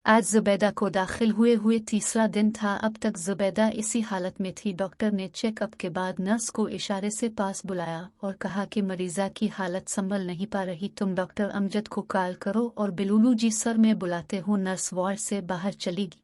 आज जुबैदा को दाखिल हुए तीसरा दिन था। अब तक जुबैदा इसी हालत में थी। डॉक्टर ने चेकअप के बाद नर्स को इशारे से पास बुलाया और कहा कि मरीजा की हालत संभल नहीं पा रही, तुम डॉक्टर अमजद को कॉल करो। और बिलूलू जी सर मैं बुलाते हूँ। नर्स वार्ड से बाहर चली गई।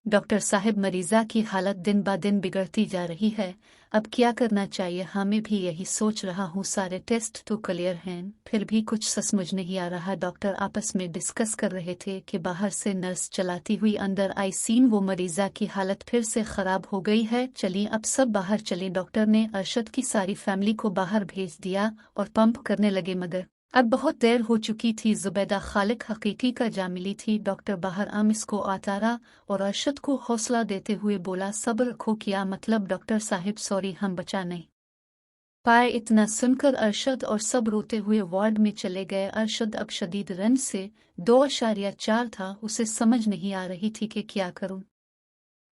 डॉक्टर साहब मरीजा की हालत दिन ब दिन बिगड़ती जा रही है, अब क्या करना चाहिए? हाँ मैं भी यही सोच रहा हूँ, सारे टेस्ट तो क्लियर हैं, फिर भी कुछ समझ नहीं आ रहा। डॉक्टर आपस में डिस्कस कर रहे थे कि बाहर से नर्स चलाती हुई अंदर आई। सीन वो मरीजा की हालत फिर से खराब हो गई है, चलिए अब सब बाहर चलें। डॉक्टर ने अरशद की सारी फैमिली को बाहर भेज दिया और पंप करने लगे, मगर अब बहुत देर हो चुकी थी। जुबैदा खालिक हकीकी का जामिली थी। डॉक्टर बाहर आमिस को आतारा और अरशद को हौसला देते हुए बोला, सब्र रखो। क्या मतलब डॉक्टर साहिब? सॉरी हम बचा नहीं पाए। इतना सुनकर अरशद और सब रोते हुए वार्ड में चले गए। अरशद अब शदीद रंज से 2.4 था, उसे समझ नहीं आ रही थी कि क्या करूं।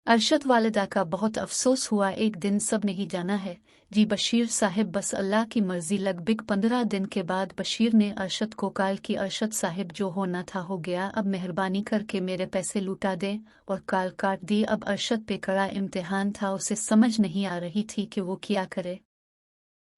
अरशद वालिदा का बहुत अफसोस हुआ, एक दिन सब नहीं जाना है। जी बशीर साहिब, बस अल्लाह की मर्जी। लगभग 15 दिन के बाद बशीर ने अरशद को कॉल की, अरशद साहिब जो होना था हो गया, अब मेहरबानी करके मेरे पैसे लुटा दे। और कॉल काट दी। अब अरशद पे कड़ा इम्तिहान था, उसे समझ नहीं आ रही थी कि वो क्या करे।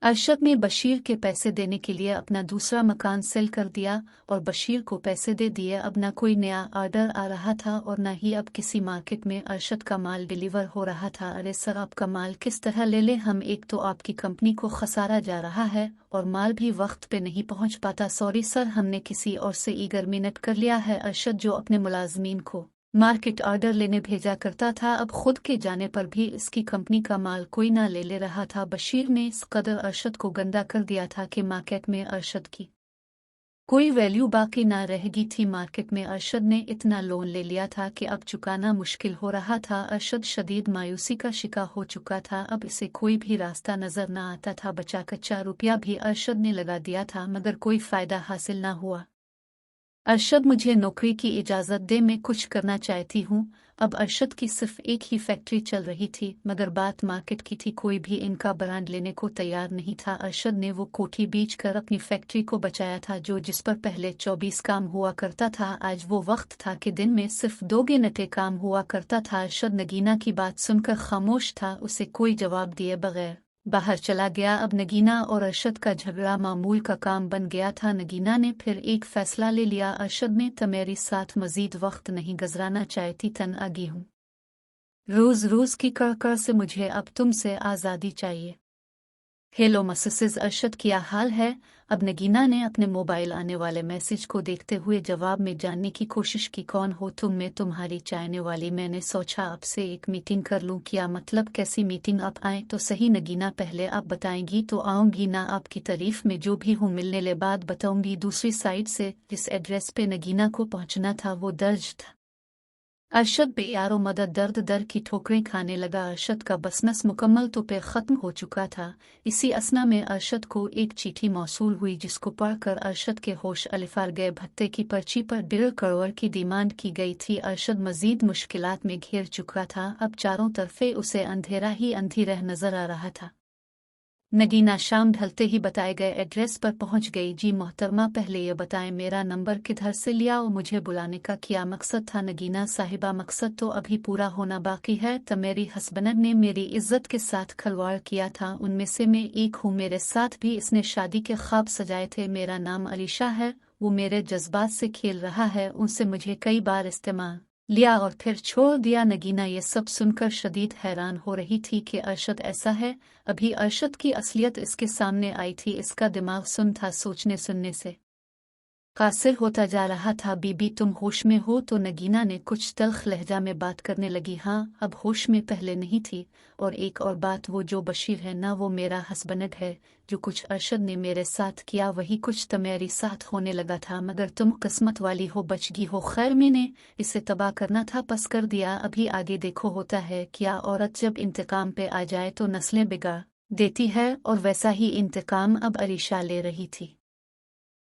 अरशद ने बशीर के पैसे देने के लिए अपना दूसरा मकान सेल कर दिया और बशीर को पैसे दे दिए। अब ना कोई नया ऑर्डर आ रहा था और न ही अब किसी मार्केट में अरशद का माल डिलीवर हो रहा था। अरे सर आपका माल किस तरह ले लें हम? एक तो आपकी कंपनी को खसारा जा रहा है और माल भी वक्त पे नहीं पहुंच पाता। सॉरी सर, हमने किसी और से ईगर मिनट कर लिया है। अरशद जो अपने मुलाजमीन को मार्केट ऑर्डर लेने भेजा करता था, अब खुद के जाने पर भी इसकी कंपनी का माल कोई ना ले रहा था। बशीर ने इस कदर अरशद को गंदा कर दिया था कि मार्केट में अरशद की कोई वैल्यू बाकी ना रहेगी थी। मार्केट में अरशद ने इतना लोन ले लिया था कि अब चुकाना मुश्किल हो रहा था। अरशद शदीद मायूसी का शिकार हो चुका था, अब इसे कोई भी रास्ता नजर ना आता था। बचा कच्चा रुपया भी अरशद ने लगा दिया था, मगर कोई फायदा हासिल ना हुआ। अरशद मुझे नौकरी की इजाज़त दे, मैं कुछ करना चाहती हूँ। अब अरशद की सिर्फ एक ही फैक्ट्री चल रही थी, मगर बात मार्केट की थी, कोई भी इनका ब्रांड लेने को तैयार नहीं था। अरशद ने वो कोठी बेच कर अपनी फैक्ट्री को बचाया था, जो जिस पर पहले 24 काम हुआ करता था। आज वो वक्त था कि दिन में सिर्फ 2 घंटे काम हुआ करता था। अरशद नगीना की बात सुनकर खामोश था, उसे कोई जवाब दिए बगैर बाहर चला गया। अब नगीना और अरशद का झगड़ा मामूल का काम बन गया था। नगीना ने फिर एक फैसला ले लिया, अरशद ने तो मेरे साथ मजीद वक्त नहीं गुजराना चाहती, तन आगी हूँ। रोज रोज की कर से मुझे अब तुमसे आज़ादी चाहिए। हेलो मिसेस अरशद, क्या हाल है? अब नगीना ने अपने मोबाइल आने वाले मैसेज को देखते हुए जवाब में जानने की कोशिश की, कौन हो तुम? मैं तुम्हारी चाहने वाली, मैंने सोचा आपसे एक मीटिंग कर लूं। क्या मतलब? कैसी मीटिंग? आप आए तो सही नगीना, पहले आप बताएंगी तो आऊंगी ना। आपकी तारीफ में जो भी हूँ, मिलने ले बाद बताऊंगी। दूसरी साइड से जिस एड्रेस पे नगीना को पहुंचना था वो दर्ज था। अरशद बेयारो मदद दर्द दर की ठोकरें खाने लगा। अरशद का बसनस मुकम्मल तो पे ख़त्म हो चुका था। इसी असना में अरशद को एक चिट्ठी मौसूल हुई, जिसको पढ़कर अरशद के होश अलिफार गए। भत्ते की पर्ची पर 1.5 करोड़ की डिमांड की गई थी। अरशद मजीद मुश्किलात में घिर चुका था, अब चारों तरफे उसे अंधेरा ही अंधेरा नजर आ रहा था। नगीना शाम ढलते ही बताए गए एड्रेस पर पहुंच गई। जी मोहतरमा, पहले ये बताएं मेरा नंबर किधर से लिया और मुझे बुलाने का क्या मकसद था? नगीना साहिबा, मकसद तो अभी पूरा होना बाकी है। तो मेरी हस्बैंड ने मेरी इज्जत के साथ खिलवाड़ किया था, उनमें से मैं एक हूँ। मेरे साथ भी इसने शादी के ख्वाब सजाए थे। मेरा नाम अलीशा है, वो मेरे जज्बात से खेल रहा है। उनसे मुझे कई बार इस्तेमाल लिया और फिर छोड़ दिया। नगीना ये सब सुनकर शदीद हैरान हो रही थी कि अरशद ऐसा है। अभी अरशद की असलियत इसके सामने आई थी, इसका दिमाग सुन था, सोचने सुनने से कासिर होता जा रहा था। बीबी तुम होश में हो? तो नगीना ने कुछ तल्ख लहजा में बात करने लगी। हाँ अब होश में पहले नहीं थी। और एक और बात, वो जो बशीर है ना, वो मेरा हस्बैंड है। जो कुछ अरशद ने मेरे साथ किया वही कुछ तो मेरे साथ होने लगा था, मगर तुम किस्मत वाली हो, बच गई हो। खैर मैंने इसे तबाह करना था, पस कर दिया। अभी आगे देखो होता है क्या। औरत जब इंतकाम पे आ जाए तो नस्लें बिगाड़ देती है, और वैसा ही इंतकाम अब अलीशा ले रही थी।